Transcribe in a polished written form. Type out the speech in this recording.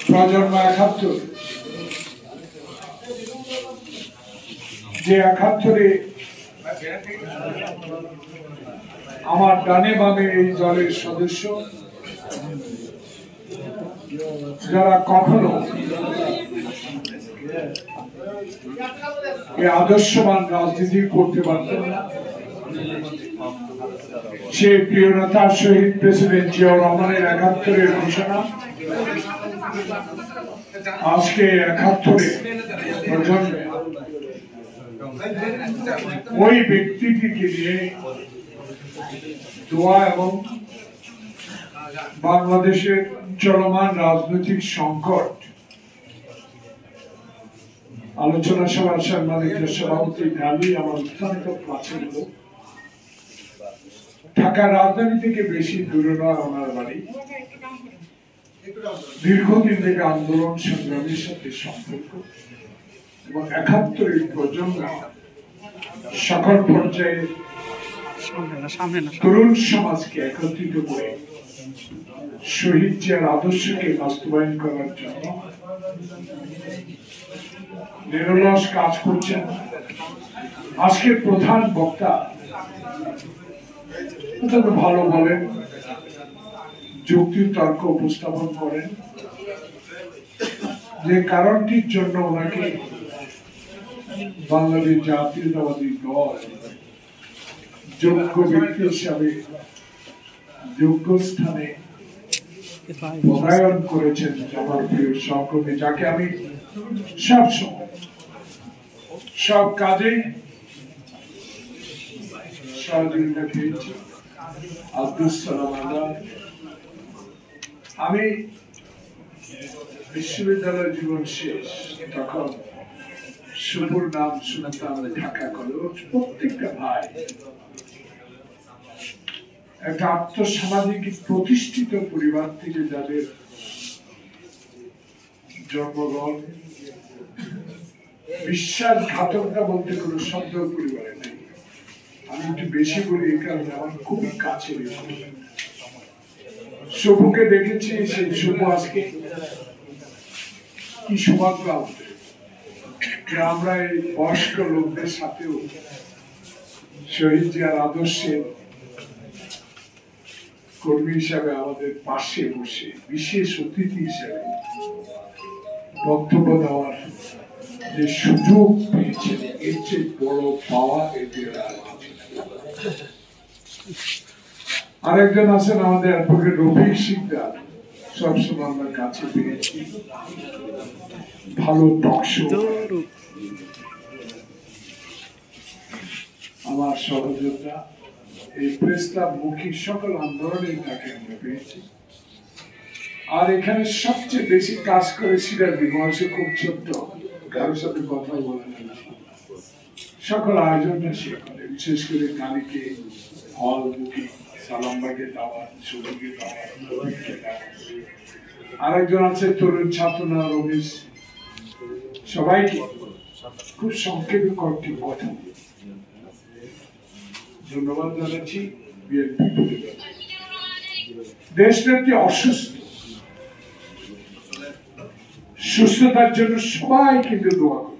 প্রজন্ম ৭১, যে ৭১-এ আমার ডানে বামে এই দলের সদস্য যারা কখনো এই আদর্শবান রাজনীতি করতে পারতেন না, সে প্রিয় নেতা শহীদ প্রেসিডেন্ট জিয়াউর রহমানের ৭১-এর ঘোষণা আজকে ৭১-এ প্রজন্মে ওই ব্যক্তিটিকে নিয়ে দোয়া এবং বাংলাদেশের চলমান রাজনৈতিক সংকট আলোচনা সভার সম্মানিত সভাপতি ঢালি আমার অত্যন্ত প্রাচীন লোক, ঢাকার রাজধানী থেকে বেশি দূরে নয় ওনার বাড়ি, দীর্ঘদিন থেকে আন্দোলন সংগ্রামের সাথে সম্পর্ক এবং ৭১-এর প্রজন্ম সকল পর্যায়ে তরুণ সমাজকে একত্রিত করে শহীদ জিয়ার আদর্শকে বাস্তবায়ন করার জন্য নিরলস কাজ করছেন। আজকের প্রধান বক্তা ভালো বলেন, যুক্তি তর্ক উপস্থাপন করেন, যে কারণটির জন্য ওনাকে বাংলাদেশ জাতীয়তাবাদী দল যোগ্য ব্যক্তি হিসাবে যোগ্য স্থানে পদায়ন করেছেন আমার প্রিয় সহকর্মী, যাকে আমি সব সময় সব কাজে সহযোগিতা পেয়েছি, আব্দুল সালাম আজাদ। আমি বিশ্ববিদ্যালয় জীবন শেষ, তখন শুভর নাম শুনতাম ঢাকা কলেজ। প্রত্যেকটা ভাই একটা আত্মসামাজিক প্রতিষ্ঠিত পরিবার থেকে যাদের জন্মগ্রহণ, বিশ্বাসঘাতকতা বলতে কোনো শব্দ পরিবারে নেই। আমি একটু বেশি বলি এই কারণে আমার খুবই কাছে শুভকে দেখেছি, সেই শুভ আজকে কি সৌভাগ্য আমাদের যে আমরা এই বয়স্ক লোকদের সাথেও শহীদ জিয়ার আদর্শের কর্মী হিসাবে আমাদের পাশে বসে বিশেষ অতিথি হিসাবে বক্তব্য দেওয়ার যে সুযোগ পেয়েছেন, এর চেয়ে বড় পাওয়া এদের আরেকজন আছেন আমাদের অ্যাডভোকেট রফিক শিকদার, সবসময় আমরা কাছে পেয়েছি, ভালো টকশো। আমার সহযোগিতা এই প্রেস ক্লাব মুখী সকল আন্দোলনে তাকে আমরা পেয়েছি। আর এখানে সবচেয়ে বেশি কাজ করে সিরাজ বয়সে খুব ছোট্ট, কারোর সাথে কথা বলে না, সকল আয়োজনটা সে করে, বিশেষ করে কালীকে হল বুকিং, সালামবাগে দাওয়াত, সুযোগে দাওয়াত, আরেকজন আছে তরুণ ছাত্রনা রমেশ। সবাইকে খুব সংক্ষেপে কয়েকটি কথা ধন্যবাদ জানাচ্ছি। বিএনপি পরিবার, দেশটাকে অসুস্থ, সুস্থতার জন্য সবাই কিন্তু দোয়া করে।